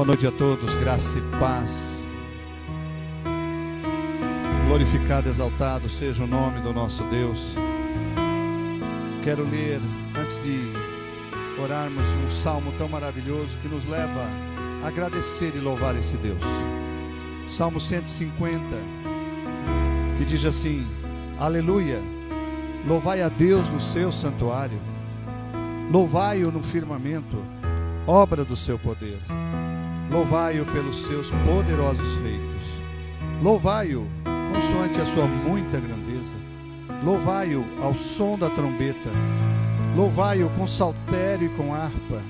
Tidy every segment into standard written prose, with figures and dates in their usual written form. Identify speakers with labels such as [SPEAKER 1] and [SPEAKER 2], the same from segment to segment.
[SPEAKER 1] Boa noite a todos, graça e paz. Glorificado, exaltado seja o nome do nosso Deus. Quero ler, antes de orarmos, um salmo tão maravilhoso que nos leva a agradecer e louvar esse Deus. Salmo 150, que diz assim: Aleluia, louvai a Deus no seu santuário, louvai-o no firmamento, obra do seu poder. Louvai-o pelos seus poderosos feitos. Louvai-o consoante a sua muita grandeza. Louvai-o ao som da trombeta. Louvai-o com saltério e com harpa.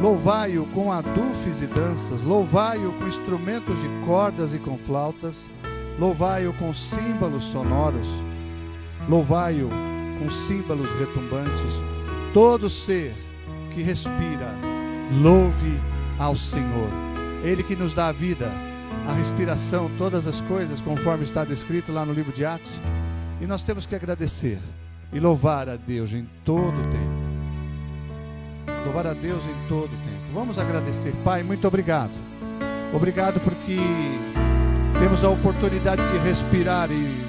[SPEAKER 1] Louvai-o com adufes e danças. Louvai-o com instrumentos de cordas e com flautas. Louvai-o com símbolos sonoros. Louvai-o com símbolos retumbantes. Todo ser que respira, louve ao Senhor. Ele que nos dá a vida, a respiração, todas as coisas, conforme está descrito lá no livro de Atos. E nós temos que agradecer e louvar a Deus em todo o tempo. Louvar a Deus em todo o tempo. Vamos agradecer. Pai, muito obrigado. Obrigado porque temos a oportunidade de respirar e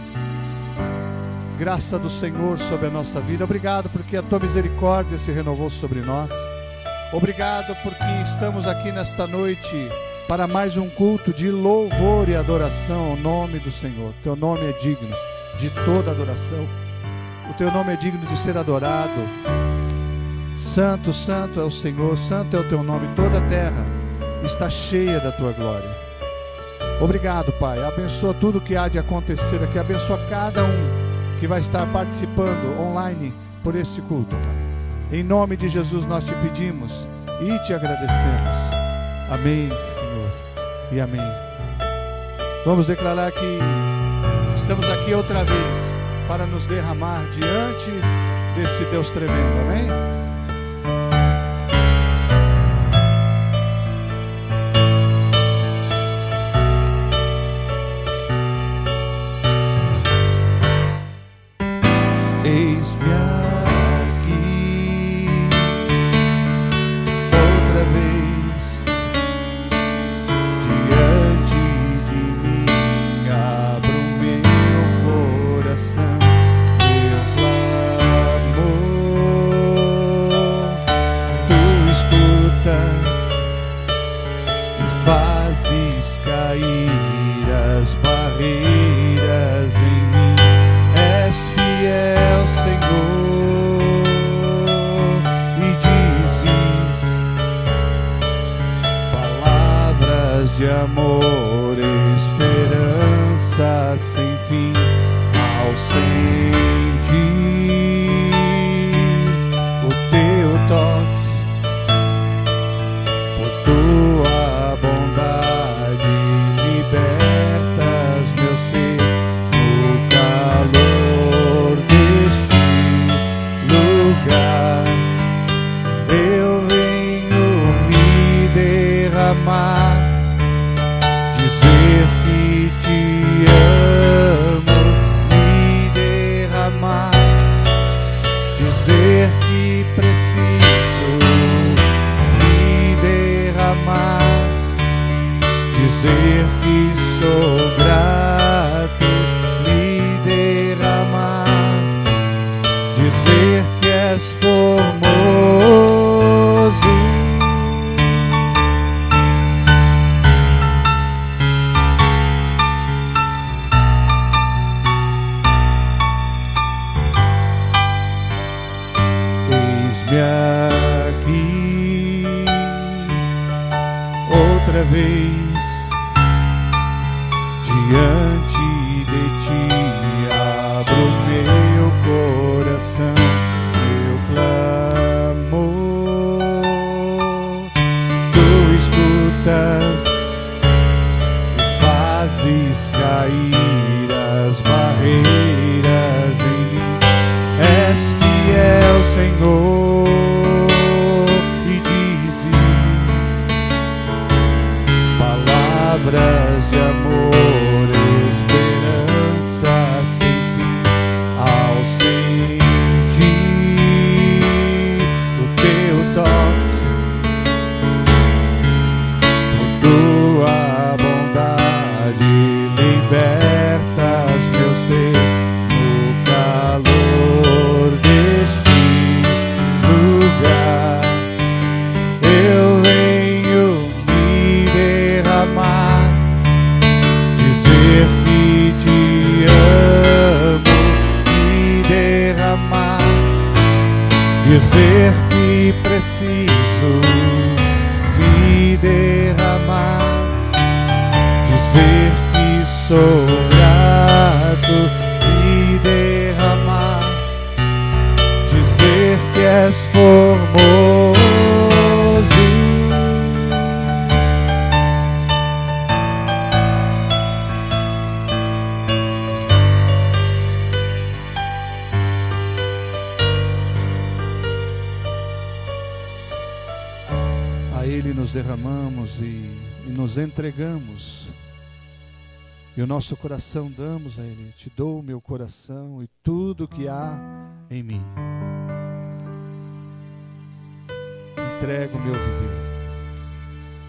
[SPEAKER 1] graça do Senhor sobre a nossa vida. Obrigado porque a tua misericórdia se renovou sobre nós. Obrigado porque estamos aqui nesta noite para mais um culto de louvor e adoração ao nome do Senhor. Teu nome é digno de toda adoração. O teu nome é digno de ser adorado. Santo, santo é o Senhor, santo é o teu nome. Toda a terra está cheia da tua glória. Obrigado, Pai. Abençoa tudo que há de acontecer aqui. Abençoa cada um que vai estar participando online por este culto, Pai. Em nome de Jesus nós te pedimos e te agradecemos. Amém, Senhor, e amém. Vamos declarar que estamos aqui outra vez para nos derramar diante desse Deus tremendo. Amém? Eis-me dizer que preciso me derramar, dizer que sou grato, me derramar, dizer que és formoso. A Ele nos derramamos e nos entregamos, e o nosso coração damos a Ele. Te dou o meu coração e tudo que há em mim. Entrego o meu viver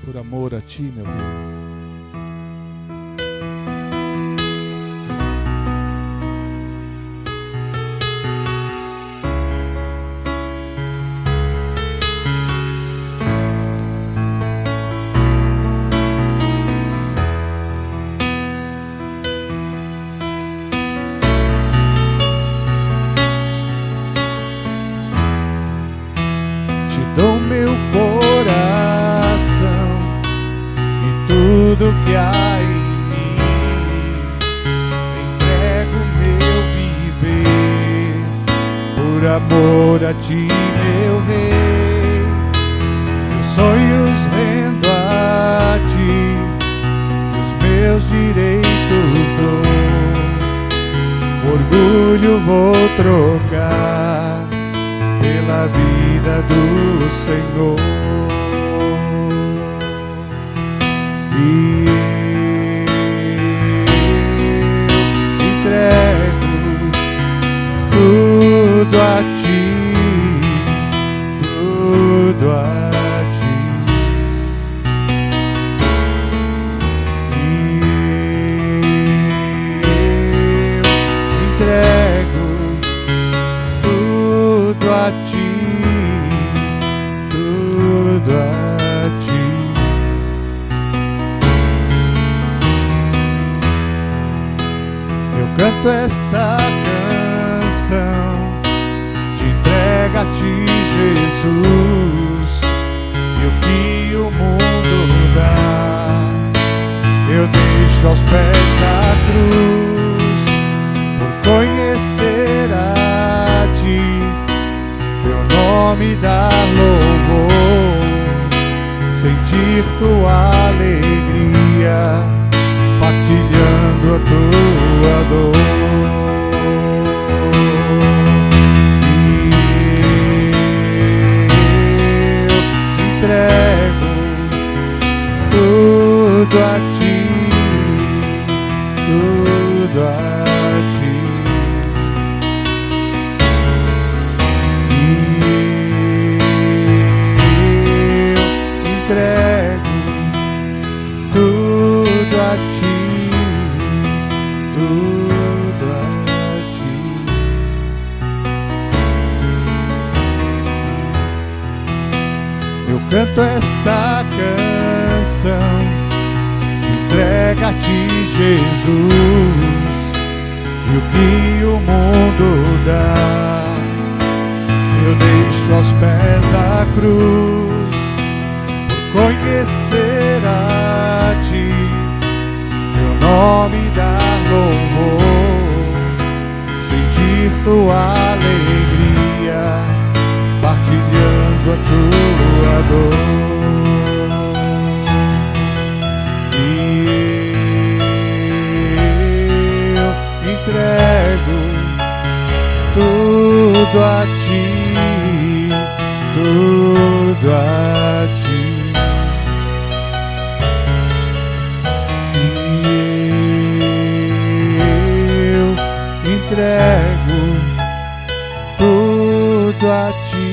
[SPEAKER 1] por amor a Ti, meu Deus. Dou meu coração e tudo que há em mim, entrego meu viver por amor a Ti, meu Rei. Meus sonhos rendo a Ti, os meus direitos dou, orgulho vou trocar pela vida do Senhor. E eu entrego tudo a Ti, tudo a Ti. E eu entrego tudo a Ti, tudo a Ti. Eu canto esta canção de entrega a Ti, Jesus, e o que o mundo dá eu deixo aos pés da cruz, por conhecer a Ti, Teu nome dar louvor, sentir Tua alegria, partilhando a Tua dor. E eu entrego tudo a Ti, tudo a Ti. Entrego tudo a Ti, tudo a Ti. Eu canto esta canção de entrega a Ti, Jesus, e o que o mundo dá eu deixo aos pés da cruz, conhecer a Ti, Teu nome dar louvor, sentir Tua alegria, partilhando a Tua dor. E eu entrego tudo a Ti, tudo a Ti. Entrego tudo a Ti,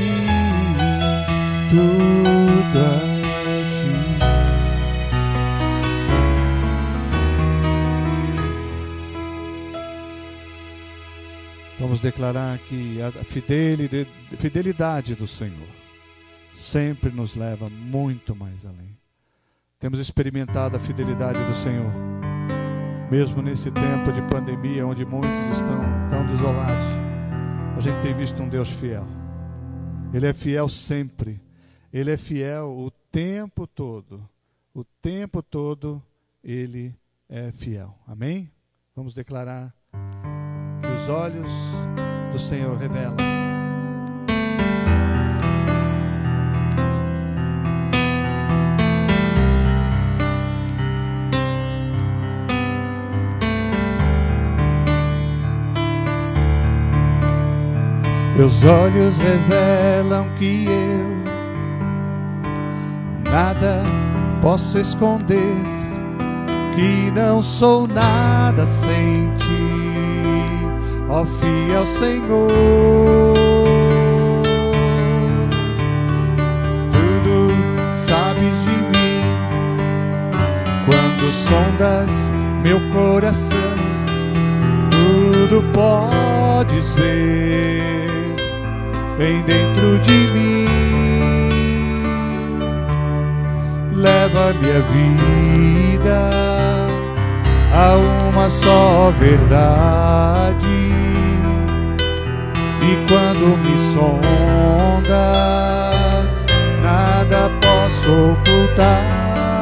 [SPEAKER 1] tudo a Ti. Vamos declarar que a fidelidade do Senhor sempre nos leva muito mais além. Temos experimentado a fidelidade do Senhor, mesmo nesse tempo de pandemia, onde muitos estão tão desolados. A gente tem visto um Deus fiel. Ele é fiel sempre. Ele é fiel o tempo todo. O tempo todo Ele é fiel. Amém? Vamos declarar que os olhos do Senhor revelam. Meus olhos revelam que eu nada posso esconder, que não sou nada sem ti, ó fiel Senhor. Tudo sabes de mim, quando sondas meu coração, tudo podes ver bem dentro de mim. Leva minha vida a uma só verdade, e quando me sondas, nada posso ocultar.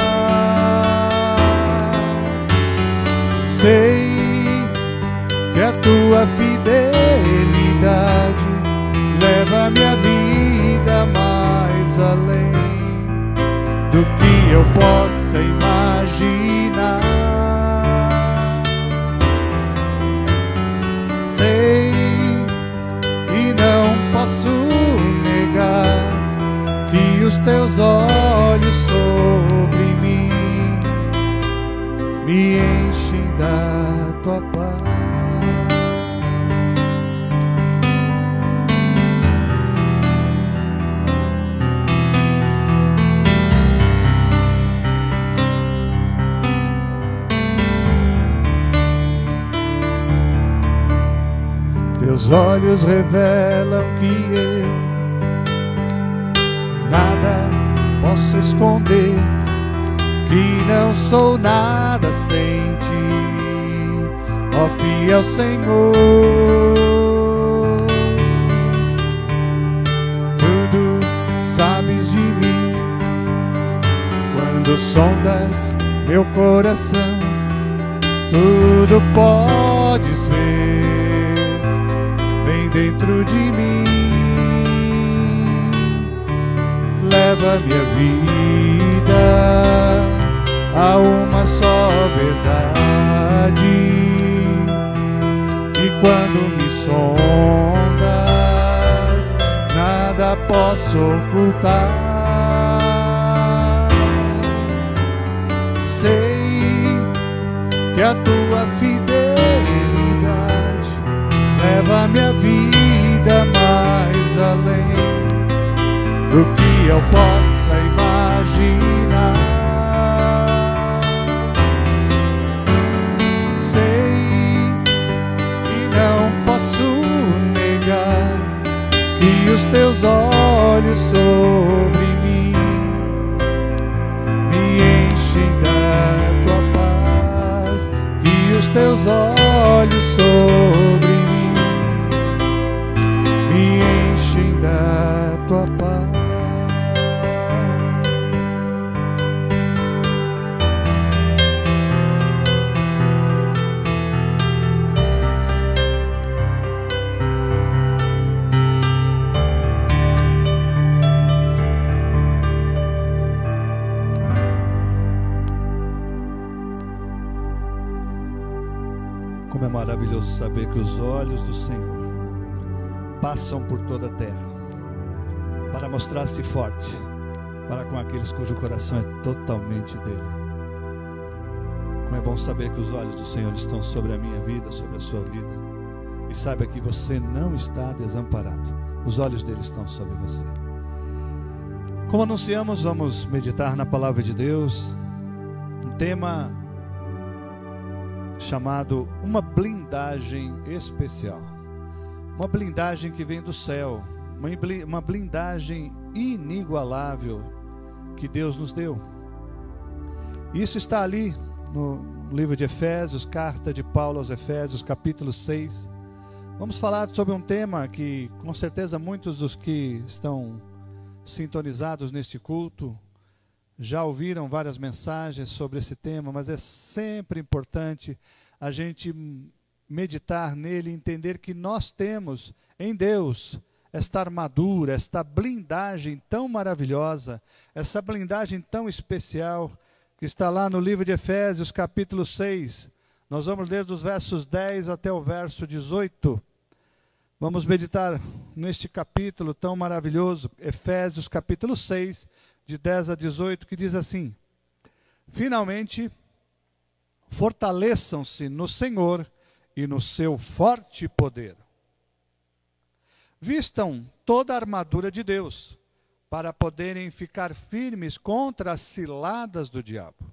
[SPEAKER 1] Sei que a tua fidelidade leva minha vida mais além do que eu possa imaginar. Sei e não posso negar que os teus olhos sobre mim me enchem da tua paz. Teus olhos revelam que eu nada posso esconder, que não sou nada sem ti, ó fiel Senhor. Tudo sabes de mim, quando sondas meu coração, tudo podes ver dentro de mim. Leva minha vida a uma só verdade, e quando me sondas, nada posso ocultar. Sei que a tua fidelidade leva minha vida mais além do que eu possa imaginar. Sei e não posso negar que os teus olhos sobre mim me enchem da tua paz, que os teus olhos sobre mim me enchem da tua paz. Como é maravilhoso saber que os olhos do Senhor passam por toda a terra para mostrar-se forte para com aqueles cujo coração é totalmente dele. Como é bom saber que os olhos do Senhor estão sobre a minha vida, sobre a sua vida, e saiba que você não está desamparado. Os olhos dele estão sobre você. Como anunciamos, vamos meditar na palavra de Deus, um tema chamado uma blindagem especial. Uma blindagem que vem do céu, uma blindagem inigualável que Deus nos deu. Isso está ali no livro de Efésios, carta de Paulo aos Efésios, capítulo 6, Vamos falar sobre um tema que, com certeza, muitos dos que estão sintonizados neste culto já ouviram várias mensagens sobre esse tema, mas é sempre importante a gente meditar nele e entender que nós temos em Deus esta armadura, esta blindagem tão maravilhosa, essa blindagem tão especial, que está lá no livro de Efésios, capítulo 6. Nós vamos ler dos versos 10 até o verso 18. Vamos meditar neste capítulo tão maravilhoso, Efésios capítulo 6, de 10 a 18, que diz assim: finalmente, fortaleçam-se no Senhor e no seu forte poder. Vistam toda a armadura de Deus, para poderem ficar firmes contra as ciladas do diabo.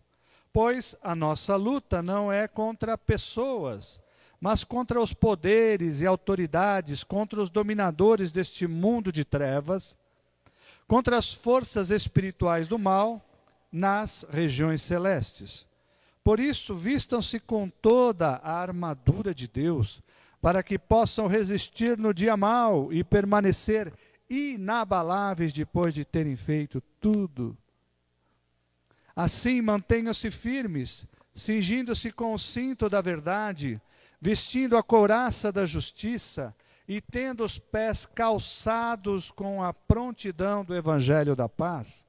[SPEAKER 1] Pois a nossa luta não é contra pessoas, mas contra os poderes e autoridades, contra os dominadores deste mundo de trevas, contra as forças espirituais do mal nas regiões celestes. Por isso, vistam-se com toda a armadura de Deus, para que possam resistir no dia mau e permanecer inabaláveis depois de terem feito tudo. Assim, mantenham-se firmes, cingindo-se com o cinto da verdade, vestindo a couraça da justiça e tendo os pés calçados com a prontidão do evangelho da paz.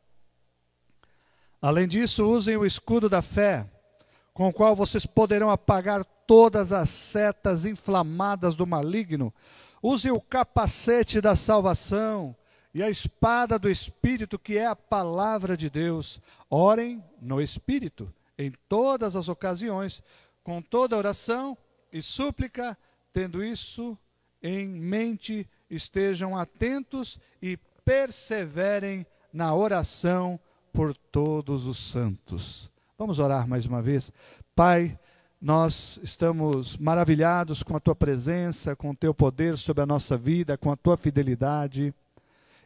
[SPEAKER 1] Além disso, usem o escudo da fé, com o qual vocês poderão apagar todas as setas inflamadas do maligno. Usem o capacete da salvação e a espada do Espírito, que é a palavra de Deus. Orem no Espírito, em todas as ocasiões, com toda oração e súplica, tendo isso em mente, estejam atentos e perseverem na oração por todos os santos. Vamos orar mais uma vez. Pai, nós estamos maravilhados com a Tua presença, com o Teu poder sobre a nossa vida, com a Tua fidelidade.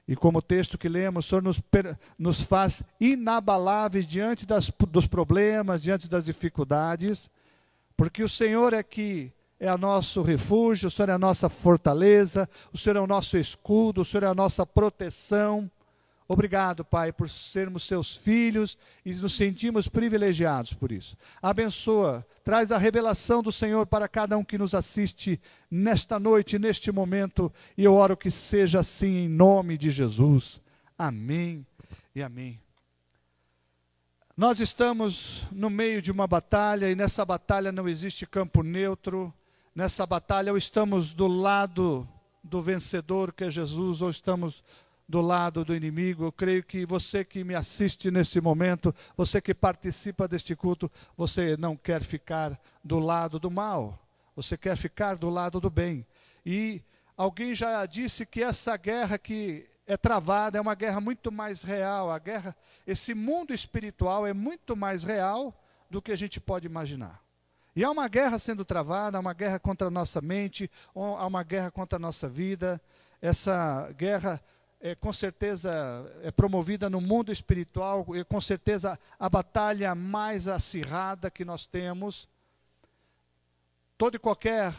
[SPEAKER 1] E como o texto que lemos, o Senhor nos faz inabaláveis diante dos problemas, diante das dificuldades, porque o Senhor é o nosso refúgio, o Senhor é a nossa fortaleza, o Senhor é o nosso escudo, o Senhor é a nossa proteção. Obrigado, Pai, por sermos seus filhos e nos sentimos privilegiados por isso. Abençoa, traz a revelação do Senhor para cada um que nos assiste nesta noite, neste momento, e eu oro que seja assim em nome de Jesus. Amém e amém. Nós estamos no meio de uma batalha e nessa batalha não existe campo neutro. Nessa batalha ou estamos do lado do vencedor, que é Jesus, ou estamos do lado do inimigo. Eu creio que você que me assiste neste momento, você que participa deste culto, você não quer ficar do lado do mal, você quer ficar do lado do bem. E alguém já disse que essa guerra que é travada é uma guerra muito mais real. A guerra, esse mundo espiritual é muito mais real do que a gente pode imaginar. E há uma guerra sendo travada, há uma guerra contra a nossa mente, há uma guerra contra a nossa vida. Essa guerra com certeza é promovida no mundo espiritual, e com certeza a batalha mais acirrada que nós temos. Todo e qualquer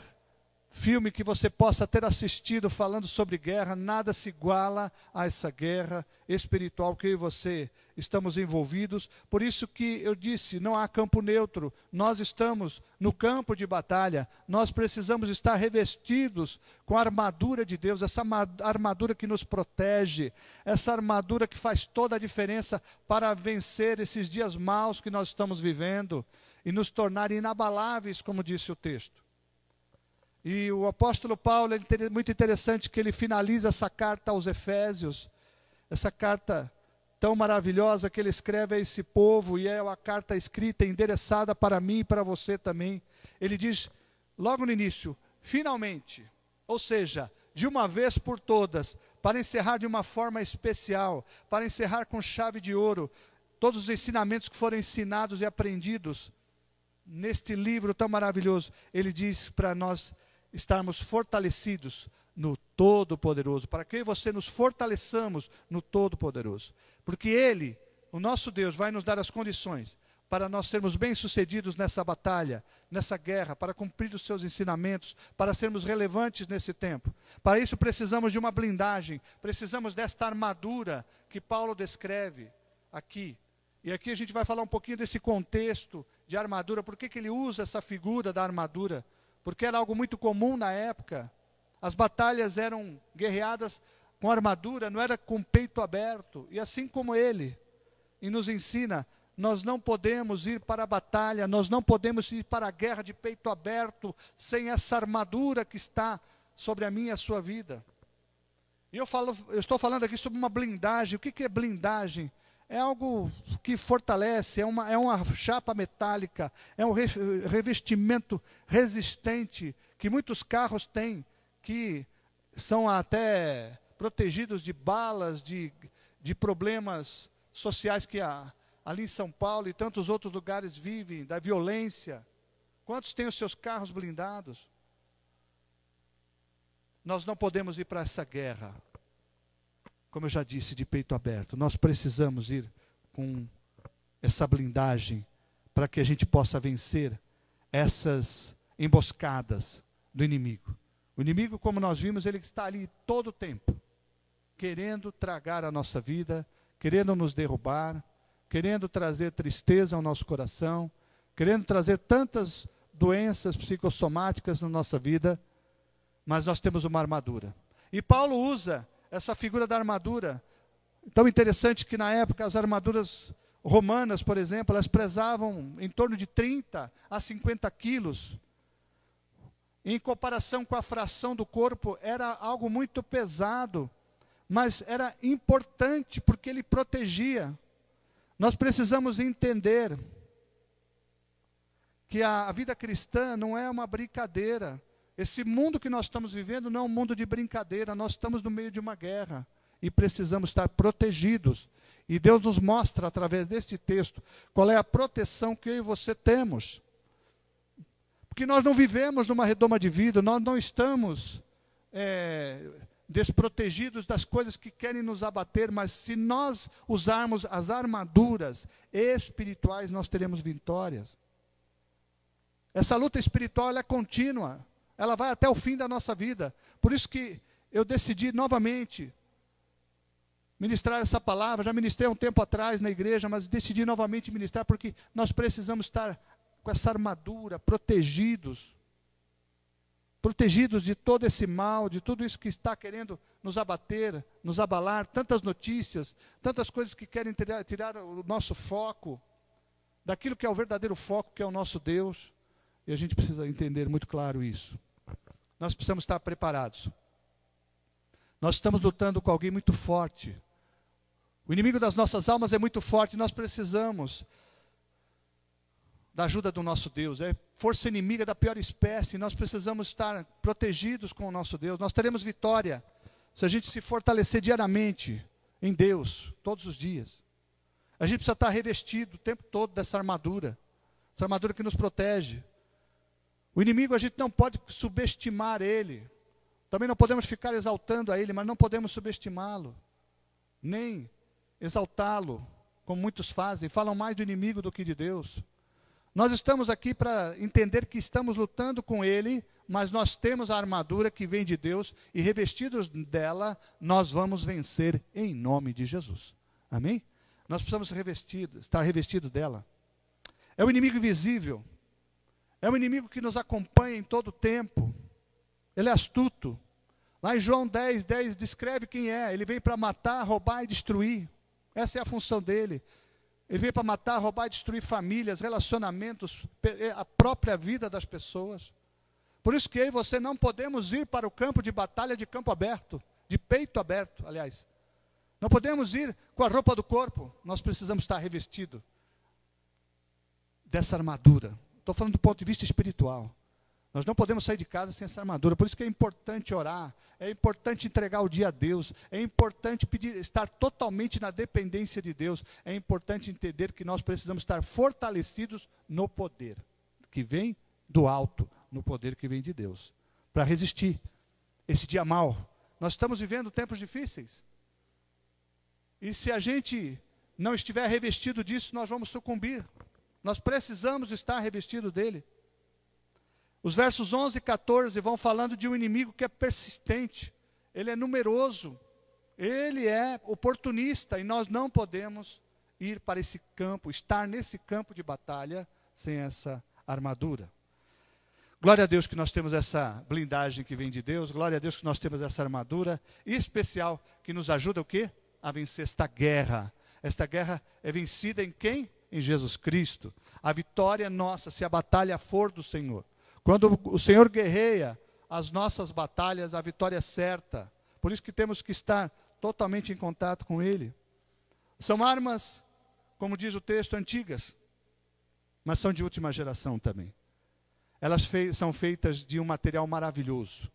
[SPEAKER 1] filme que você possa ter assistido falando sobre guerra, nada se iguala a essa guerra espiritual que eu e você estamos envolvidos. Por isso que eu disse, não há campo neutro. Nós estamos no campo de batalha. Nós precisamos estar revestidos com a armadura de Deus, essa armadura que nos protege, essa armadura que faz toda a diferença para vencer esses dias maus que nós estamos vivendo e nos tornar inabaláveis, como disse o texto. E o apóstolo Paulo, é muito interessante que ele finaliza essa carta aos Efésios, essa carta tão maravilhosa que ele escreve a esse povo, e é uma carta escrita, endereçada para mim e para você também. Ele diz, logo no início, finalmente, ou seja, de uma vez por todas, para encerrar de uma forma especial, para encerrar com chave de ouro, todos os ensinamentos que foram ensinados e aprendidos neste livro tão maravilhoso. Ele diz para nós estarmos fortalecidos no Todo-Poderoso, para que você nos fortaleçamos no Todo-Poderoso, porque Ele, o nosso Deus, vai nos dar as condições, para nós sermos bem-sucedidos nessa batalha, nessa guerra, para cumprir os seus ensinamentos, para sermos relevantes nesse tempo. Para isso precisamos de uma blindagem, precisamos desta armadura que Paulo descreve aqui. E aqui a gente vai falar um pouquinho desse contexto de armadura, por que ele usa essa figura da armadura? Porque era algo muito comum na época. As batalhas eram guerreadas com armadura, não era com peito aberto. E assim como ele, e nos ensina, nós não podemos ir para a batalha, nós não podemos ir para a guerra de peito aberto, sem essa armadura que está sobre a minha e a sua vida. E eu estou falando aqui sobre uma blindagem. O que é blindagem? É algo que fortalece, é uma chapa metálica, é um revestimento resistente que muitos carros têm, que são até protegidos de balas, de problemas sociais que ali em São Paulo e tantos outros lugares vivem, da violência. Quantos têm os seus carros blindados? Nós não podemos ir para essa guerra, como eu já disse, de peito aberto. Nós precisamos ir com essa blindagem para que a gente possa vencer essas emboscadas do inimigo. O inimigo, como nós vimos, ele está ali todo o tempo, querendo tragar a nossa vida, querendo nos derrubar, querendo trazer tristeza ao nosso coração, querendo trazer tantas doenças psicossomáticas na nossa vida, mas nós temos uma armadura. E Paulo usa essa figura da armadura. Tão interessante que na época as armaduras romanas, por exemplo, elas pesavam em torno de 30 a 50 quilos. Em comparação com a fração do corpo, era algo muito pesado, mas era importante porque ele protegia. Nós precisamos entender que a vida cristã não é uma brincadeira. Esse mundo que nós estamos vivendo não é um mundo de brincadeira, nós estamos no meio de uma guerra e precisamos estar protegidos. E Deus nos mostra, através deste texto, qual é a proteção que eu e você temos. Porque nós não vivemos numa redoma de vidro, nós não estamos desprotegidos das coisas que querem nos abater, mas se nós usarmos as armaduras espirituais, nós teremos vitórias. Essa luta espiritual ela é contínua. Ela vai até o fim da nossa vida. Por isso que eu decidi novamente ministrar essa palavra. Já ministrei um tempo atrás na igreja, mas decidi novamente ministrar porque nós precisamos estar com essa armadura, protegidos de todo esse mal, de tudo isso que está querendo nos abater, nos abalar, tantas notícias, tantas coisas que querem tirar o nosso foco, daquilo que é o verdadeiro foco, que é o nosso Deus. E a gente precisa entender muito claro isso. Nós precisamos estar preparados. Nós estamos lutando com alguém muito forte. O inimigo das nossas almas é muito forte. Nós precisamos da ajuda do nosso Deus. É força inimiga da pior espécie. Nós precisamos estar protegidos com o nosso Deus. Nós teremos vitória se a gente se fortalecer diariamente em Deus, todos os dias. A gente precisa estar revestido o tempo todo dessa armadura. Essa armadura que nos protege. O inimigo a gente não pode subestimar ele. Também não podemos ficar exaltando a ele, mas não podemos subestimá-lo. Nem exaltá-lo, como muitos fazem. Falam mais do inimigo do que de Deus. Nós estamos aqui para entender que estamos lutando com ele, mas nós temos a armadura que vem de Deus e revestidos dela, nós vamos vencer em nome de Jesus. Amém? Nós precisamos estar revestidos dela. É o inimigo invisível. É um inimigo que nos acompanha em todo o tempo. Ele é astuto. Lá em João 10:10 descreve quem é. Ele veio para matar, roubar e destruir. Essa é a função dele. Ele veio para matar, roubar e destruir famílias, relacionamentos, a própria vida das pessoas. Por isso que eu e você não podemos ir para o campo de batalha de campo aberto, de peito aberto, aliás. Não podemos ir com a roupa do corpo. Nós precisamos estar revestidos dessa armadura. Estou falando do ponto de vista espiritual. Nós não podemos sair de casa sem essa armadura. Por isso que é importante orar, é importante entregar o dia a Deus, é importante estar totalmente na dependência de Deus, é importante entender que nós precisamos estar fortalecidos no poder que vem do alto, no poder que vem de Deus, para resistir esse dia mau. Nós estamos vivendo tempos difíceis. E se a gente não estiver revestido disso, nós vamos sucumbir. Nós precisamos estar revestidos dele. Os versos 11 e 14 vão falando de um inimigo que é persistente. Ele é numeroso. Ele é oportunista. E nós não podemos ir para esse campo, estar nesse campo de batalha sem essa armadura. Glória a Deus que nós temos essa blindagem que vem de Deus. Glória a Deus que nós temos essa armadura especial que nos ajuda o quê? A vencer esta guerra. Esta guerra é vencida em quem? Em Jesus Cristo. A vitória é nossa se a batalha for do Senhor. Quando o Senhor guerreia as nossas batalhas, a vitória é certa. Por isso que temos que estar totalmente em contato com Ele. São armas, como diz o texto, antigas, mas são de última geração também. Elas são feitas de um material maravilhoso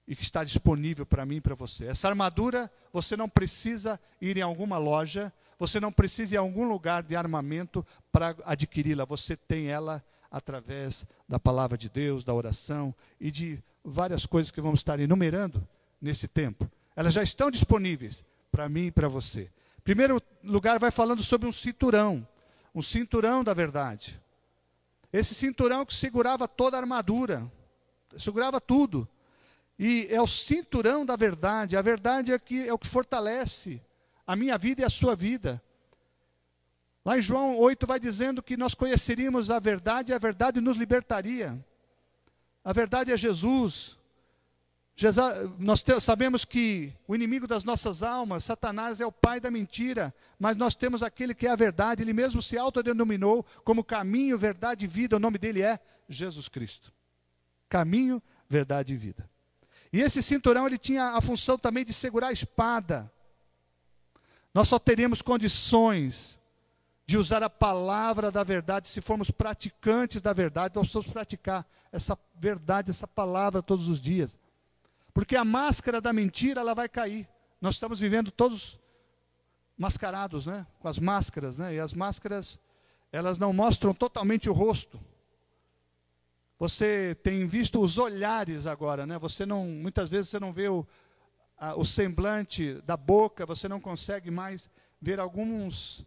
[SPEAKER 1] e que está disponível para mim e para você. Essa armadura, você não precisa ir em alguma loja, você não precisa ir em algum lugar de armamento para adquiri-la. Você tem ela através da palavra de Deus, da oração e de várias coisas que vamos estar enumerando nesse tempo. Elas já estão disponíveis para mim e para você. Em primeiro lugar, vai falando sobre um cinturão da verdade. Esse cinturão que segurava toda a armadura, segurava tudo. E é o cinturão da verdade. A verdade é o que fortalece a minha vida e a sua vida. Lá em João 8 vai dizendo que nós conheceríamos a verdade e a verdade nos libertaria. A verdade é Jesus. Nós sabemos que o inimigo das nossas almas, Satanás, é o pai da mentira, mas nós temos aquele que é a verdade. Ele mesmo se autodenominou como caminho, verdade e vida. O nome dele é Jesus Cristo. Caminho, verdade e vida. E esse cinturão, ele tinha a função também de segurar a espada. Nós só teríamos condições de usar a palavra da verdade se formos praticantes da verdade. Nós precisamos praticar essa verdade, essa palavra todos os dias. Porque a máscara da mentira, ela vai cair. Nós estamos vivendo todos mascarados, né? Com as máscaras, né? E as máscaras, elas não mostram totalmente o rosto. Você tem visto os olhares agora, né? Muitas vezes você não vê o semblante da boca, você não consegue mais ver algumas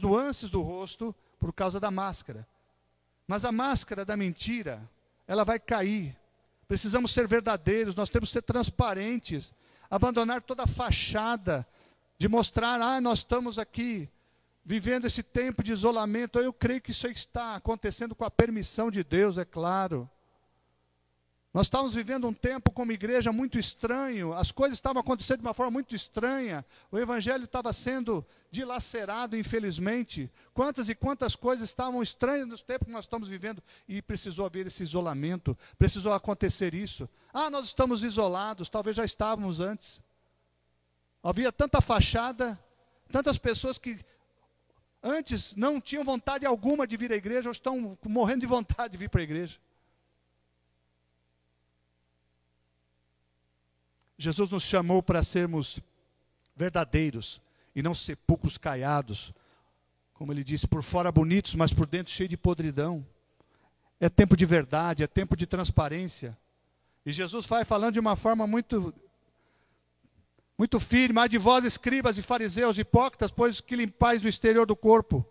[SPEAKER 1] nuances do rosto por causa da máscara. Mas a máscara da mentira, ela vai cair. Precisamos ser verdadeiros, nós temos que ser transparentes, abandonar toda a fachada de mostrar, nós estamos aqui vivendo esse tempo de isolamento. Eu creio que isso está acontecendo com a permissão de Deus, é claro. Nós estávamos vivendo um tempo como igreja muito estranho, as coisas estavam acontecendo de uma forma muito estranha, o evangelho estava sendo dilacerado, infelizmente. Quantas e quantas coisas estavam estranhas nos tempos que nós estamos vivendo, e precisou haver esse isolamento, precisou acontecer isso. Nós estamos isolados, talvez já estávamos antes. Havia tanta fachada, tantas pessoas que antes não tinham vontade alguma de vir à igreja, hoje estão morrendo de vontade de vir para a igreja. Jesus nos chamou para sermos verdadeiros e não sepulcros caiados. Como ele disse, por fora bonitos, mas por dentro cheio de podridão. É tempo de verdade, é tempo de transparência. E Jesus vai falando de uma forma muito firme. Ai de vós, escribas e fariseus, hipócritas, pois que limpais o exterior do corpo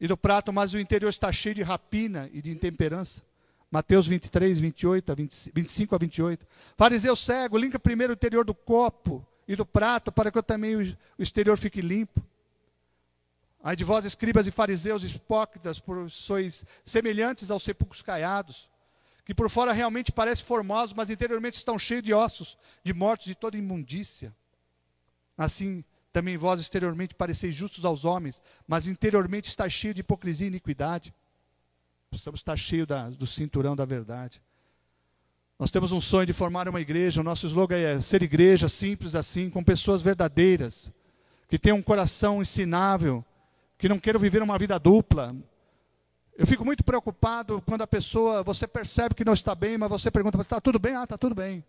[SPEAKER 1] e do prato, mas o interior está cheio de rapina e de intemperança. Mateus 23, 25 a 28. Fariseu cego, limpa primeiro o interior do copo e do prato, para que também o exterior fique limpo. Ai de vós, escribas e fariseus, hipócritas, pois sois semelhantes aos sepulcros caiados, que por fora realmente parecem formosos, mas interiormente estão cheios de ossos, de mortos, de toda imundícia. Assim também vós exteriormente pareceis justos aos homens, mas interiormente está cheio de hipocrisia e iniquidade. Precisamos estar cheios do cinturão da verdade. Nós temos um sonho de formar uma igreja. O nosso slogan é ser igreja simples assim, com pessoas verdadeiras, que tenham um coração ensinável, que não queiram viver uma vida dupla. Eu fico muito preocupado quando você percebe que não está bem, mas você pergunta, está tudo bem? Está tudo bem.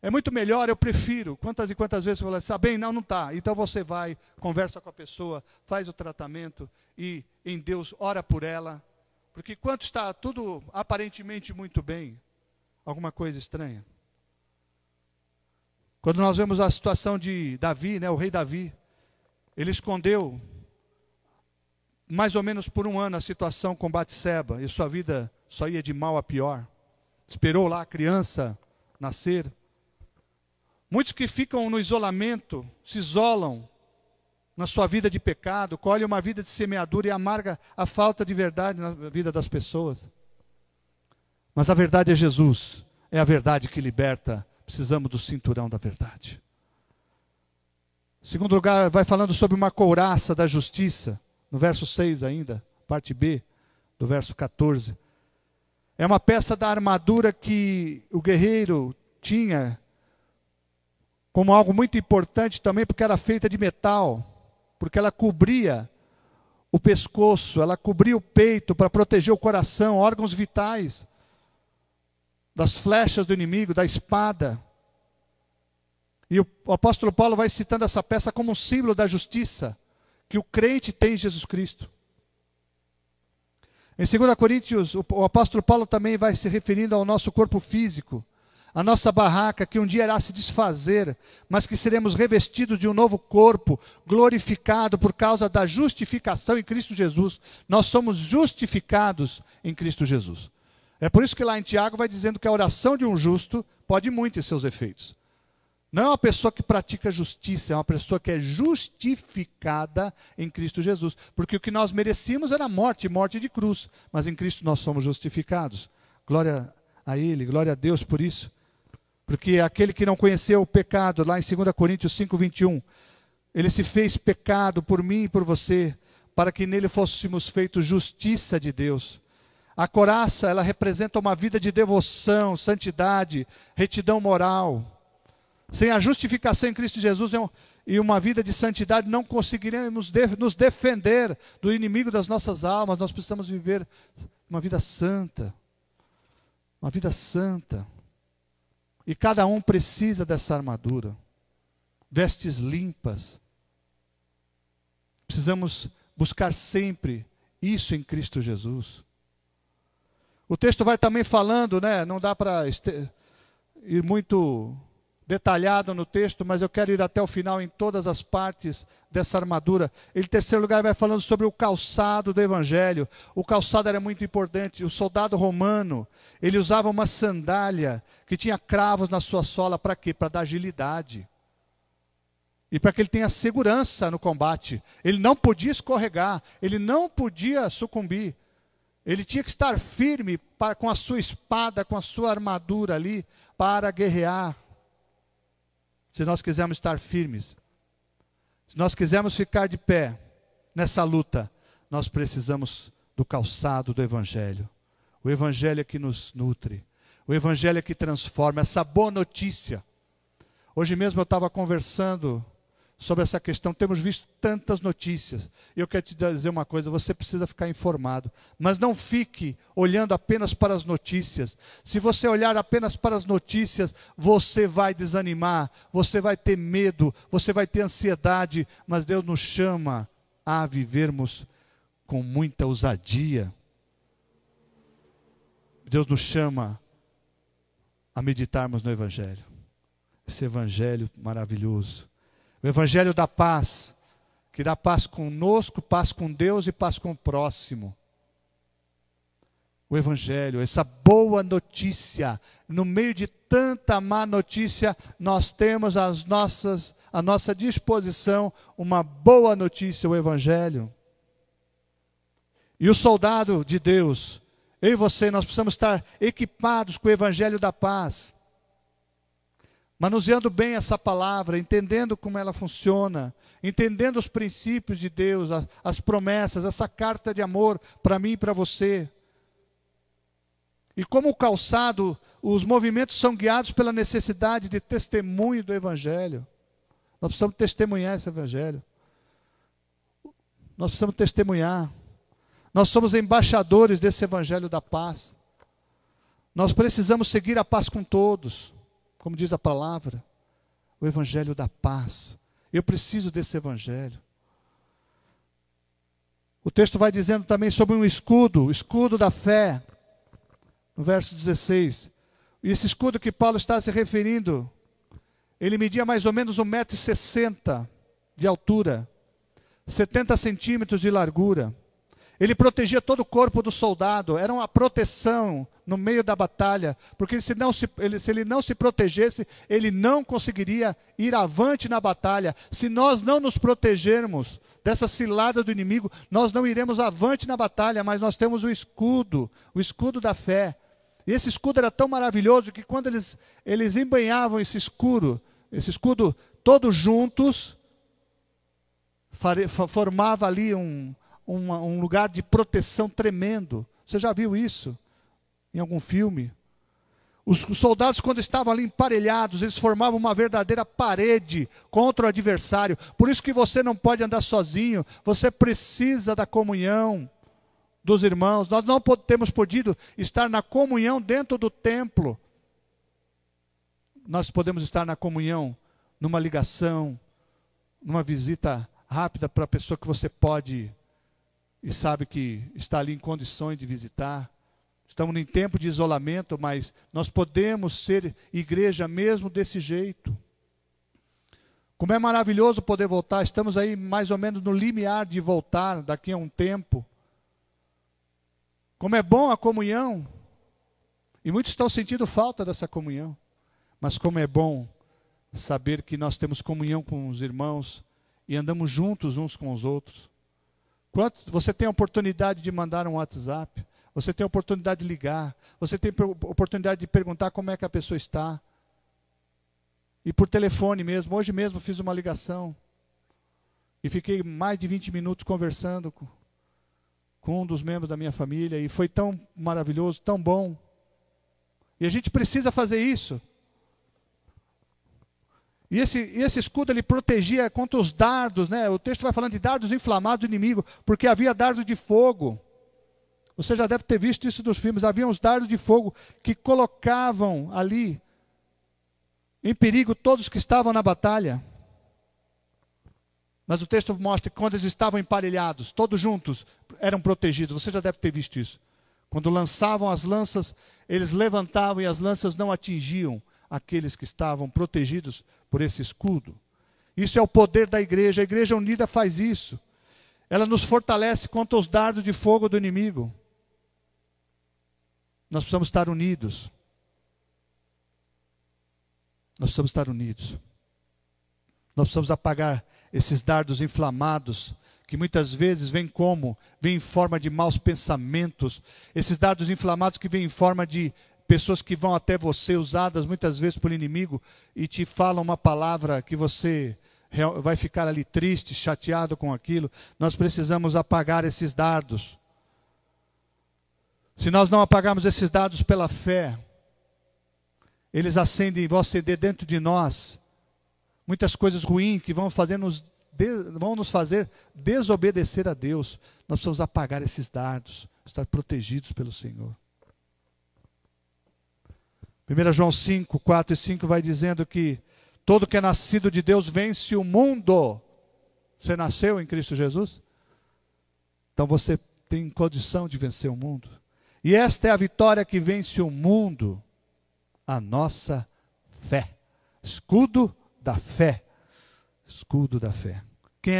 [SPEAKER 1] É muito melhor, eu prefiro. Quantas e quantas vezes você fala, está bem? Não está. Então você vai, conversa com a pessoa, faz o tratamento e em Deus ora por ela. Porque quando está tudo aparentemente muito bem, alguma coisa estranha. Quando nós vemos a situação de Davi, o rei Davi, ele escondeu mais ou menos por um ano a situação com Batseba, e sua vida só ia de mal a pior. Esperou lá a criança nascer. Muitos que ficam no isolamento, se isolam na sua vida de pecado, colhem uma vida de semeadura e amarga a falta de verdade na vida das pessoas. Mas a verdade é Jesus, é a verdade que liberta. Precisamos do cinturão da verdade. Em segundo lugar, vai falando sobre uma couraça da justiça, no verso 6 ainda, parte B, do verso 14. É uma peça da armadura que o guerreiro tinha como algo muito importante também, porque era feita de metal, porque ela cobria o pescoço, ela cobria o peito para proteger o coração, órgãos vitais, das flechas do inimigo, da espada. E o apóstolo Paulo vai citando essa peça como um símbolo da justiça que o crente tem em Jesus Cristo. Em 2 Coríntios, o apóstolo Paulo também vai se referindo ao nosso corpo físico, a nossa barraca que um dia irá se desfazer, mas que seremos revestidos de um novo corpo, glorificado por causa da justificação em Cristo Jesus. Nós somos justificados em Cristo Jesus. É por isso que lá em Tiago vai dizendo que a oração de um justo pode muito em seus efeitos. Não é uma pessoa que pratica justiça, é uma pessoa que é justificada em Cristo Jesus. Porque o que nós merecíamos era morte, morte de cruz. Mas em Cristo nós somos justificados. Glória a Ele, glória a Deus por isso. Porque aquele que não conheceu o pecado, lá em 2 Coríntios 5, 21, ele se fez pecado por mim e por você, para que nele fôssemos feitos justiça de Deus. A couraça, ela representa uma vida de devoção, santidade, retidão moral. Sem a justificação em Cristo Jesus e uma vida de santidade, não conseguiremos nos defender do inimigo das nossas almas. Nós precisamos viver uma vida santa. Uma vida santa. E cada um precisa dessa armadura. Vestes limpas. Precisamos buscar sempre isso em Cristo Jesus. O texto vai também falando, não dá para ir muito detalhado no texto, mas eu quero ir até o final em todas as partes dessa armadura. Em terceiro lugar, vai falando sobre o calçado do Evangelho. O calçado era muito importante. O soldado romano, ele usava uma sandália que tinha cravos na sua sola. Para quê? Para dar agilidade. E para que ele tenha segurança no combate. Ele não podia escorregar, ele não podia sucumbir. Ele tinha que estar firme com a sua espada, com a sua armadura ali, para guerrear. Se nós quisermos estar firmes, se nós quisermos ficar de pé nessa luta, nós precisamos do calçado do Evangelho. O Evangelho é que nos nutre. O Evangelho é que transforma. Essa boa notícia. Hoje mesmo eu estava conversando sobre essa questão. Temos visto tantas notícias. E eu quero te dizer uma coisa, você precisa ficar informado. Mas não fique olhando apenas para as notícias. Se você olhar apenas para as notícias, você vai desanimar, você vai ter medo, você vai ter ansiedade. Mas Deus nos chama a vivermos com muita ousadia. Deus nos chama a meditarmos no Evangelho. Esse Evangelho maravilhoso. O Evangelho da paz, que dá paz conosco, paz com Deus e paz com o próximo. O Evangelho, essa boa notícia. No meio de tanta má notícia, nós temos à nossa disposição uma boa notícia, o Evangelho. E o soldado de Deus, eu e você, nós precisamos estar equipados com o Evangelho da paz. Manuseando bem essa palavra, entendendo como ela funciona, entendendo os princípios de Deus, as promessas, essa carta de amor para mim e para você. E como o calçado, os movimentos são guiados pela necessidade de testemunho do Evangelho. Nós precisamos testemunhar esse Evangelho. Nós precisamos testemunhar. Nós somos embaixadores desse Evangelho da paz. Nós precisamos seguir a paz com todos. Como diz a palavra, o Evangelho da paz. Eu preciso desse Evangelho. O texto vai dizendo também sobre um escudo, o escudo da fé, no verso 16. E esse escudo que Paulo está se referindo, ele media mais ou menos 1,60 m de altura, 70 centímetros de largura. Ele protegia todo o corpo do soldado, era uma proteção no meio da batalha, porque se ele não se protegesse, ele não conseguiria ir avante na batalha. Se nós não nos protegermos dessa cilada do inimigo, nós não iremos avante na batalha, mas nós temos o escudo da fé. E esse escudo era tão maravilhoso que quando eles embanhavam esse escudo todos juntos, formava ali um lugar de proteção tremendo. Você já viu isso em algum filme? Os soldados, quando estavam ali emparelhados, eles formavam uma verdadeira parede contra o adversário. Por isso que você não pode andar sozinho, você precisa da comunhão dos irmãos. Nós não temos podido estar na comunhão dentro do templo. Nós podemos estar na comunhão, numa ligação, numa visita rápida para a pessoa que você pode e sabe que está ali em condições de visitar. Estamos em tempo de isolamento, mas nós podemos ser igreja mesmo desse jeito. Como é maravilhoso poder voltar. Estamos aí mais ou menos no limiar de voltar daqui a um tempo. Como é bom a comunhão. E muitos estão sentindo falta dessa comunhão. Mas como é bom saber que nós temos comunhão com os irmãos e andamos juntos uns com os outros. Você tem a oportunidade de mandar um WhatsApp. Você tem a oportunidade de ligar. Você tem a oportunidade de perguntar como é que a pessoa está. E por telefone mesmo. Hoje mesmo fiz uma ligação. E fiquei mais de 20 minutos conversando com um dos membros da minha família. E foi tão maravilhoso, tão bom. E a gente precisa fazer isso. E esse escudo ele protegia contra os dardos, né? O texto vai falando de dardos inflamados do inimigo, porque havia dardos de fogo. Você já deve ter visto isso nos filmes. Havia uns dardos de fogo que colocavam ali em perigo todos que estavam na batalha. Mas o texto mostra que quando eles estavam emparelhados, todos juntos, eram protegidos. Você já deve ter visto isso. Quando lançavam as lanças, eles levantavam e as lanças não atingiam aqueles que estavam protegidos por esse escudo. Isso é o poder da igreja. A igreja unida faz isso. Ela nos fortalece contra os dardos de fogo do inimigo. Nós precisamos estar unidos. Nós precisamos estar unidos. Nós precisamos apagar esses dardos inflamados, que muitas vezes vêm em forma de maus pensamentos. Esses dardos inflamados que vêm em forma de pessoas que vão até você, usadas muitas vezes pelo inimigo, e te falam uma palavra que você vai ficar ali triste, chateado com aquilo. Nós precisamos apagar esses dardos. Se nós não apagarmos esses dardos pela fé, eles acendem e vão acender dentro de nós muitas coisas ruins que vão nos fazer desobedecer a Deus. Nós precisamos apagar esses dardos, estar protegidos pelo Senhor. 1 João 5, 4 e 5 vai dizendo que todo que é nascido de Deus vence o mundo. Você nasceu em Cristo Jesus? Então você tem condição de vencer o mundo. E esta é a vitória que vence o mundo, a nossa fé. Escudo da fé. Escudo da fé. Quem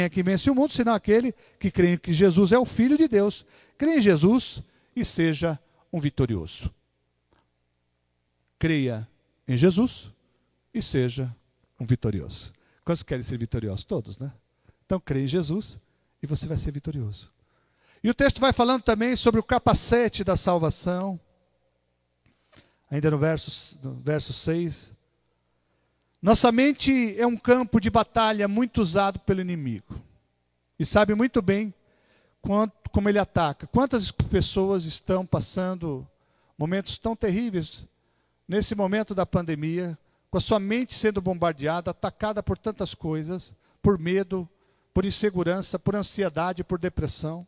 [SPEAKER 1] é que vence o mundo, senão aquele que crê que Jesus é o Filho de Deus. Crê em Jesus e seja um vitorioso. Creia em Jesus e seja um vitorioso. Quantos querem ser vitoriosos? Todos, né? Então creia em Jesus e você vai ser vitorioso. E o texto vai falando também sobre o capacete da salvação. Ainda no verso 6. Nossa mente é um campo de batalha muito usado pelo inimigo. E sabe muito bem como ele ataca. Quantas pessoas estão passando momentos tão terríveis nesse momento da pandemia, com a sua mente sendo bombardeada, atacada por tantas coisas, por medo, por insegurança, por ansiedade, por depressão.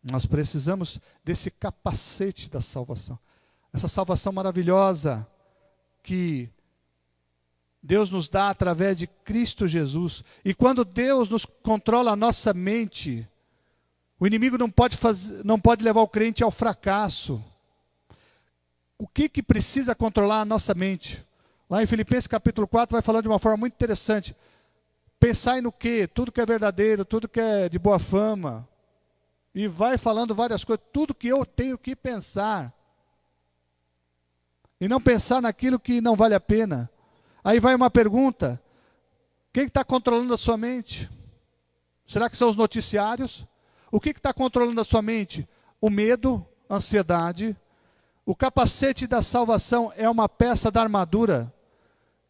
[SPEAKER 1] Nós precisamos desse capacete da salvação. Essa salvação maravilhosa que Deus nos dá através de Cristo Jesus. E quando Deus nos controla a nossa mente, o inimigo não pode levar o crente ao fracasso. O que precisa controlar a nossa mente? Lá em Filipenses capítulo 4 vai falando de uma forma muito interessante. Pensai no quê? Tudo que é verdadeiro, tudo que é de boa fama, E vai falando várias coisas, tudo que eu tenho que pensar. E não pensar naquilo que não vale a pena. Aí vai uma pergunta: quem está controlando a sua mente? Será que são os noticiários? O que está controlando a sua mente? O medo, a ansiedade. O capacete da salvação é uma peça da armadura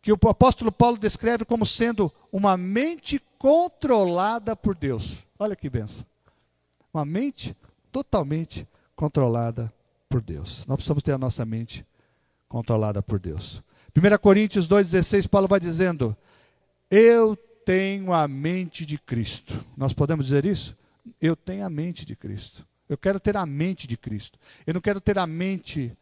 [SPEAKER 1] que o apóstolo Paulo descreve como sendo uma mente controlada por Deus. Olha que benção. Uma mente totalmente controlada por Deus. Nós precisamos ter a nossa mente controlada por Deus. 1 Coríntios 2,16, Paulo vai dizendo: eu tenho a mente de Cristo. Nós podemos dizer isso? Eu tenho a mente de Cristo. Eu quero ter a mente de Cristo. Eu não quero ter a mente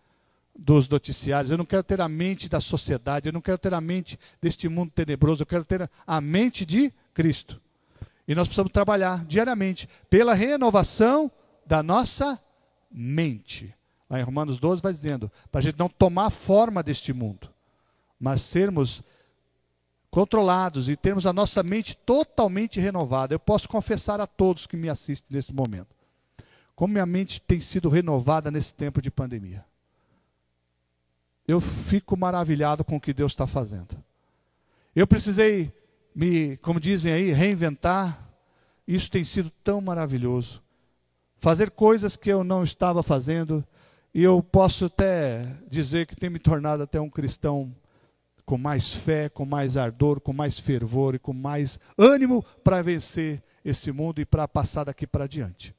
[SPEAKER 1] dos noticiários. Eu não quero ter a mente da sociedade. Eu não quero ter a mente deste mundo tenebroso. Eu quero ter a mente de Cristo. E nós precisamos trabalhar diariamente pela renovação da nossa mente. Lá em Romanos 12 vai dizendo, para a gente não tomar a forma deste mundo, mas sermos controlados e termos a nossa mente totalmente renovada. Eu posso confessar a todos que me assistem nesse momento, como minha mente tem sido renovada nesse tempo de pandemia. Eu fico maravilhado com o que Deus está fazendo. Eu precisei como dizem aí, reinventar. Isso tem sido tão maravilhoso. Fazer coisas que eu não estava fazendo. E eu posso até dizer que tem me tornado até um cristão com mais fé, com mais ardor, com mais fervor e com mais ânimo para vencer esse mundo e para passar daqui para diante.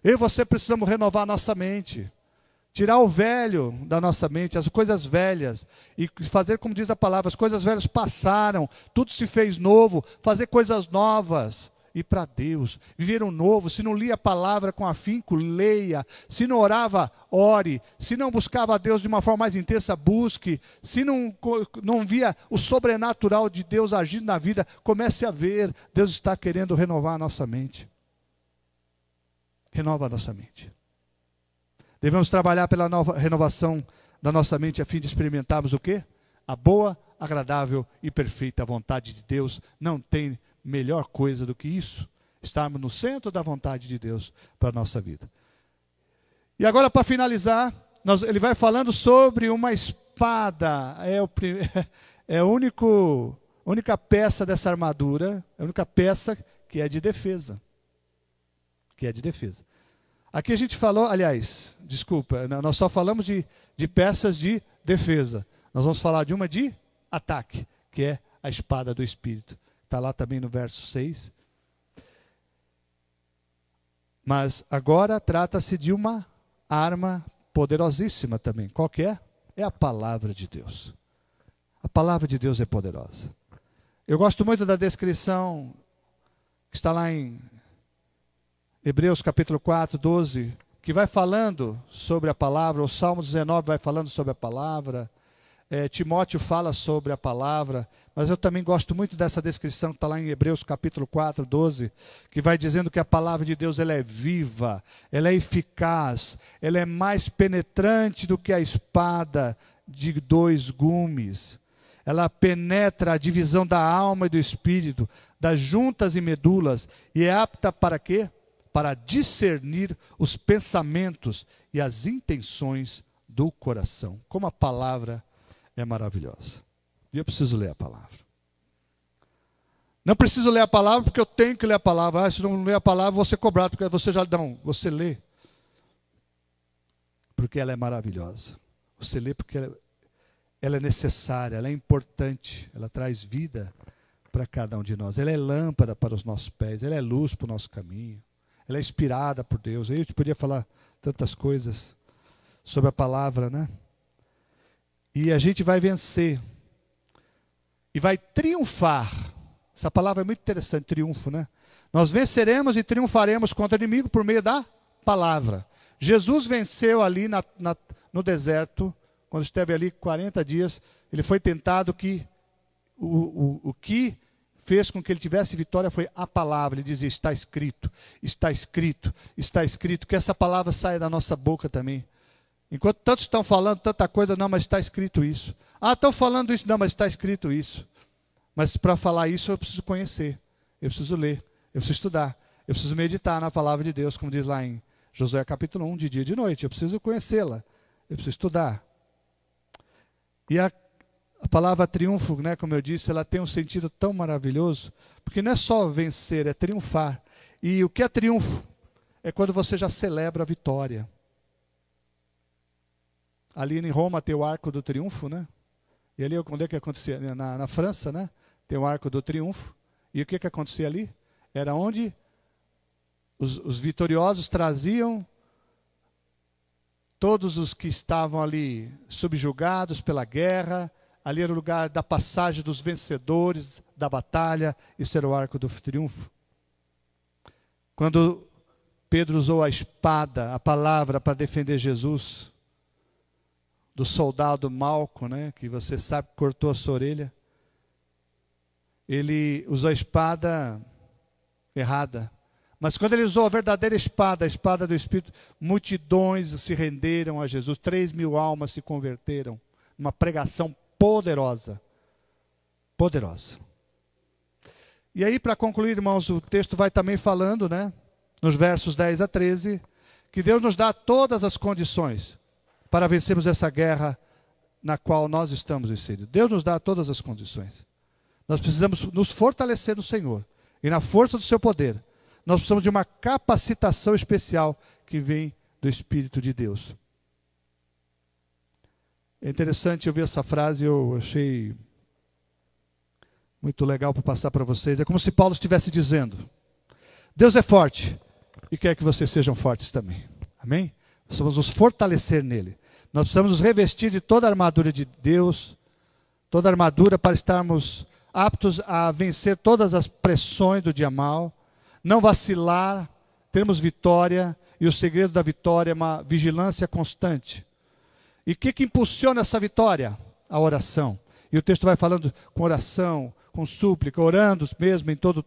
[SPEAKER 1] Eu e você precisamos renovar a nossa mente. Tirar o velho da nossa mente, as coisas velhas, e fazer como diz a palavra, as coisas velhas passaram, tudo se fez novo, fazer coisas novas, ir para Deus, viver um novo. Se não lia a palavra com afinco, leia. Se não orava, ore. Se não buscava a Deus de uma forma mais intensa, busque. Se não via o sobrenatural de Deus agindo na vida, comece a ver. Deus está querendo renovar a nossa mente. Renova a nossa mente. Devemos trabalhar pela renovação da nossa mente a fim de experimentarmos o quê? A boa, agradável e perfeita vontade de Deus. Não tem melhor coisa do que isso. Estarmos no centro da vontade de Deus para a nossa vida. E agora, para finalizar, ele vai falando sobre uma espada. É a única peça dessa armadura, a única peça que é de defesa. Que é de defesa. Aqui a gente falou, aliás, desculpa, nós só falamos de peças de defesa. Nós vamos falar de uma de ataque, que é a espada do Espírito. Está lá também no verso 6. Mas agora trata-se de uma arma poderosíssima também. Qual que é? É a palavra de Deus. A palavra de Deus é poderosa. Eu gosto muito da descrição que está lá em Hebreus capítulo 4, 12, que vai falando sobre a palavra. O Salmo 19 vai falando sobre a palavra. Timóteo fala sobre a palavra. Mas eu também gosto muito dessa descrição que está lá em Hebreus capítulo 4, 12, que vai dizendo que a palavra de Deus ela é viva, ela é eficaz, ela é mais penetrante do que a espada de 2 gumes. Ela penetra a divisão da alma e do espírito, das juntas e medulas, e é apta para quê? Para discernir os pensamentos e as intenções do coração. Como a palavra é maravilhosa. E eu preciso ler a palavra. Não preciso ler a palavra porque eu tenho que ler a palavra. Se não ler a palavra, vou ser cobrado, porque você já não. Você lê. Porque ela é maravilhosa. Você lê porque ela é necessária, ela é importante, ela traz vida para cada um de nós. Ela é lâmpada para os nossos pés, ela é luz para o nosso caminho. Ela é inspirada por Deus. Aí eu podia falar tantas coisas sobre a palavra, né? E a gente vai vencer. E vai triunfar. Essa palavra é muito interessante, triunfo, né? Nós venceremos e triunfaremos contra o inimigo por meio da palavra. Jesus venceu ali no deserto, quando esteve ali 40 dias. Ele foi tentado que o que fez com que ele tivesse vitória foi a palavra. Ele dizia, está escrito, está escrito, está escrito. Que essa palavra saia da nossa boca também. Enquanto tantos estão falando tanta coisa, não, mas está escrito isso. Ah, estão falando isso, não, mas está escrito isso. Mas para falar isso eu preciso conhecer, eu preciso ler, eu preciso estudar, Eu preciso meditar na palavra de Deus, como diz lá em Josué capítulo 1, de dia e de noite. Eu preciso conhecê-la, eu preciso estudar. E a palavra triunfo, né, como eu disse, ela tem um sentido tão maravilhoso, porque não é só vencer, é triunfar. E o que é triunfo? É quando você já celebra a vitória. Ali em Roma tem o Arco do Triunfo, né? E ali, onde é que acontecia? Na França, né? Tem o Arco do Triunfo. E o que acontecia ali? Era onde os vitoriosos traziam todos os que estavam ali subjugados pela guerra. Ali era o lugar da passagem dos vencedores da batalha. Isso era o Arco do Triunfo. Quando Pedro usou a espada, a palavra, para defender Jesus do soldado Malco, né, que você sabe que cortou a sua orelha. Ele usou a espada errada. Mas quando ele usou a verdadeira espada, a espada do Espírito, multidões se renderam a Jesus. 3.000 almas se converteram. Uma pregação poderosa. Poderosa. E aí, para concluir, irmãos, o texto vai também falando, né, nos versos 10 a 13, que Deus nos dá todas as condições para vencermos essa guerra na qual nós estamos inseridos. Deus nos dá todas as condições. Nós precisamos nos fortalecer no Senhor e na força do seu poder. Nós precisamos de uma capacitação especial que vem do Espírito de Deus. É interessante ouvir essa frase, eu achei muito legal para passar para vocês. É como se Paulo estivesse dizendo: Deus é forte e quer que vocês sejam fortes também. Amém? Nós precisamos nos fortalecer nele. Nós precisamos nos revestir de toda a armadura de Deus, toda a armadura para estarmos aptos a vencer todas as pressões do dia mal, não vacilar, termos vitória, e o segredo da vitória é uma vigilância constante. E o que impulsiona essa vitória? A oração. E o texto vai falando com oração, com súplica, orando mesmo em todo o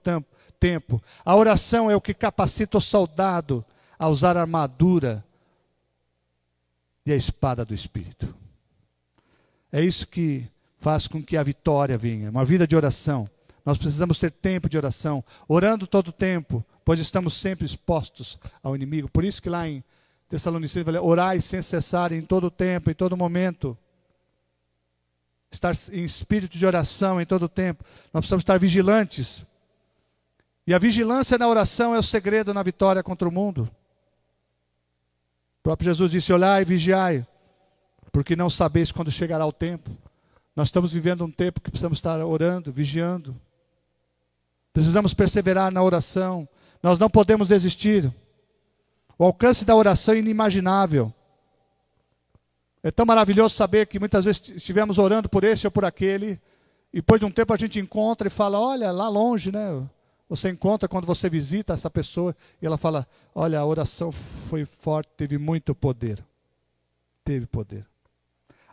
[SPEAKER 1] tempo. A oração é o que capacita o soldado a usar a armadura e a espada do Espírito. É isso que faz com que a vitória venha, uma vida de oração. Nós precisamos ter tempo de oração, orando todo o tempo, pois estamos sempre expostos ao inimigo. Por isso que lá em Tessalonicenses vai ler: orai sem cessar em todo o tempo, em todo momento. Estar em espírito de oração em todo o tempo. Nós precisamos estar vigilantes. E a vigilância na oração é o segredo na vitória contra o mundo. O próprio Jesus disse: olhai e vigiai, porque não sabeis quando chegará o tempo. Nós estamos vivendo um tempo que precisamos estar orando, vigiando. Precisamos perseverar na oração. Nós não podemos desistir. O alcance da oração é inimaginável. É tão maravilhoso saber que muitas vezes estivemos orando por esse ou por aquele, e depois de um tempo a gente encontra e fala: olha, lá longe, né? Você encontra quando você visita essa pessoa e ela fala: olha, a oração foi forte, teve muito poder. Teve poder.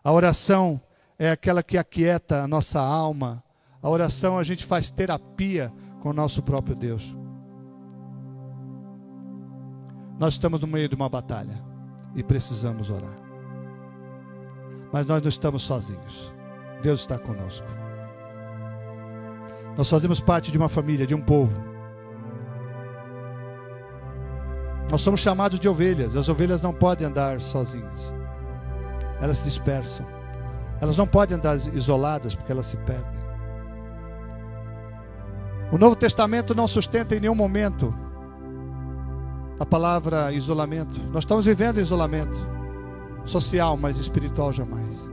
[SPEAKER 1] A oração é aquela que aquieta a nossa alma. A oração, a gente faz terapia com o nosso próprio Deus. Nós estamos no meio de uma batalha e precisamos orar. Mas nós não estamos sozinhos. Deus está conosco. Nós fazemos parte de uma família, de um povo. Nós somos chamados de ovelhas. As ovelhas não podem andar sozinhas. Elas se dispersam. Elas não podem andar isoladas porque elas se perdem. O Novo Testamento não sustenta em nenhum momento a palavra isolamento. Nós estamos vivendo isolamento social, mas espiritual jamais.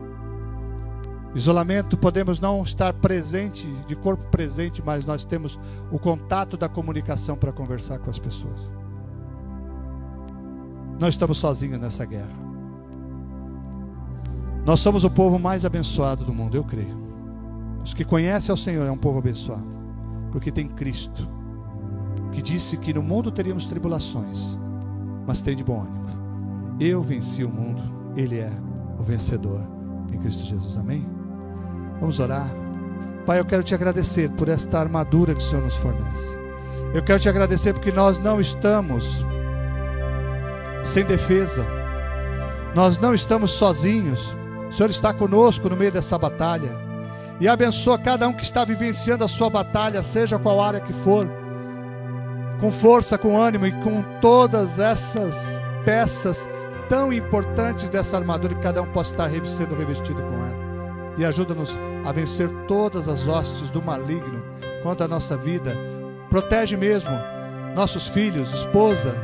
[SPEAKER 1] Isolamento, podemos não estar presente, de corpo presente, mas nós temos o contato da comunicação para conversar com as pessoas. Não estamos sozinhos nessa guerra. Nós somos o povo mais abençoado do mundo, eu creio. Os que conhecem ao Senhor é um povo abençoado, porque tem Cristo, que disse que no mundo teríamos tribulações, mas tem de bom ânimo. Eu venci o mundo, Ele é o vencedor em Cristo Jesus. Amém? Vamos orar. Pai, eu quero te agradecer por esta armadura que o Senhor nos fornece. Eu quero te agradecer porque nós não estamos sem defesa. Nós não estamos sozinhos. O Senhor está conosco no meio dessa batalha. E abençoa cada um que está vivenciando a sua batalha, seja qual área que for. com força, com ânimo e com todas essas peças tão importantes dessa armadura, que cada um possa estar sendo revestido com ela. E ajuda-nos a vencer todas as hostes do maligno contra a nossa vida. Protege mesmo nossos filhos, esposa,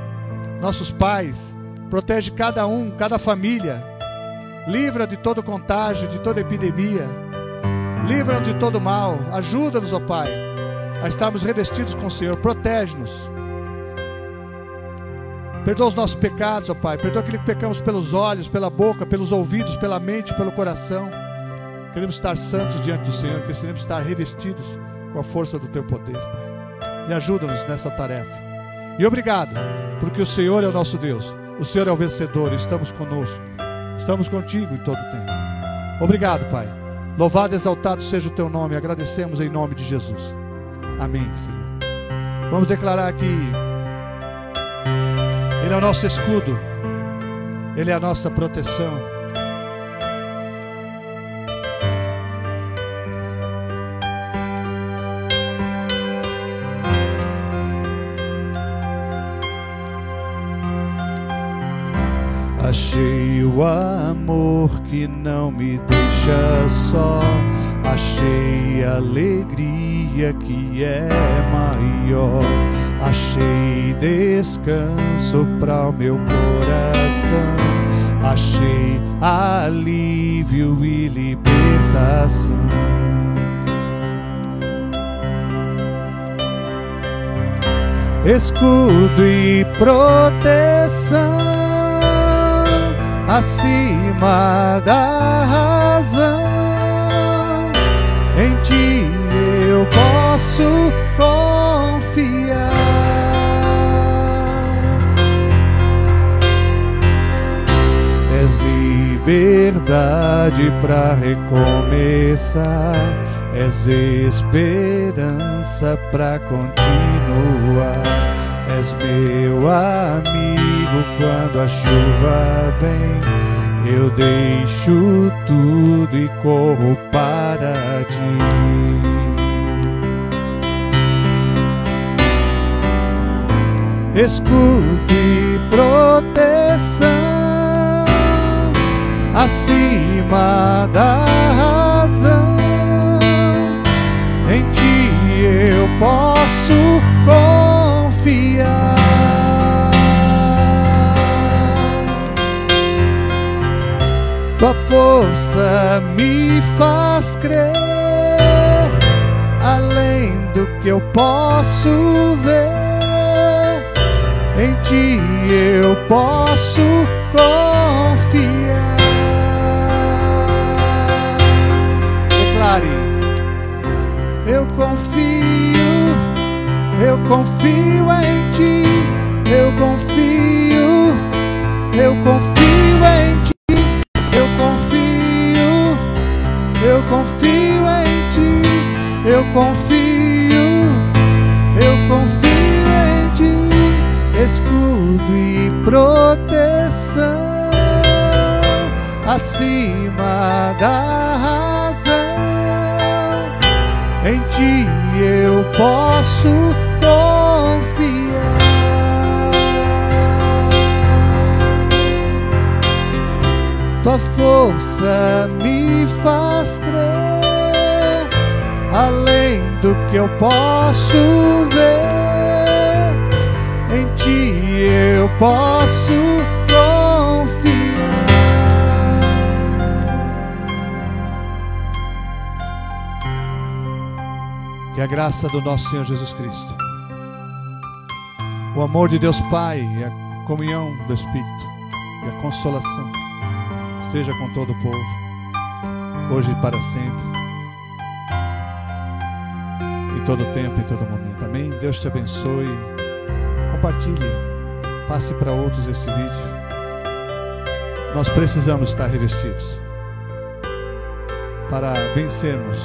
[SPEAKER 1] nossos pais. Protege cada um, cada família. Livra de todo contágio, de toda epidemia. Livra-nos de todo mal. Ajuda-nos, ó Pai, a estarmos revestidos com o Senhor. Protege-nos. Perdoa os nossos pecados, ó Pai. Perdoa aquilo que pecamos pelos olhos, pela boca, pelos ouvidos, pela mente, pelo coração. Queremos estar santos diante do Senhor. Queremos estar revestidos com a força do Teu poder, Pai. E ajuda-nos nessa tarefa. E obrigado, porque o Senhor é o nosso Deus. O Senhor é o vencedor. Estamos conosco. Estamos contigo em todo o tempo. Obrigado, Pai. Louvado e exaltado seja o Teu nome. Agradecemos em nome de Jesus. Amém, Senhor. Vamos declarar que Ele é o nosso escudo. Ele é a nossa proteção. Achei o amor que não me deixa só. Achei a alegria que é maior. Achei descanso para o meu coração. Achei alívio e libertação. Escudo e proteção acima da razão. Em Ti eu posso confiar. És liberdade para recomeçar. És esperança para continuar. És meu amigo quando a chuva vem. Eu deixo tudo e corro para Ti. Escudo e proteção acima da razão. Em Ti eu posso confiar. Tua força me faz crer, além do que eu posso ver. Em Ti eu posso confiar. Declare: eu confio em Ti. Eu confio em Ti. Eu confio em Ti. Eu confio em Ti. Escudo e proteção acima da razão. Em Ti eu posso confiar. Tua força me faz crer, além do que eu posso ver. Em Ti eu posso confiar. Que a graça do nosso Senhor Jesus Cristo, o amor de Deus Pai e a comunhão do Espírito e a consolação esteja com todo o povo, hoje e para sempre, em todo tempo e todo momento. Amém? Deus te abençoe. Compartilhe, passe para outros esse vídeo. Nós precisamos estar revestidos para vencermos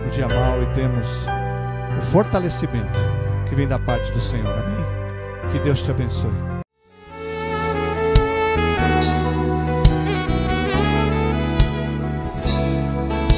[SPEAKER 1] o dia mau e termos o fortalecimento que vem da parte do Senhor. Amém? Que Deus te abençoe.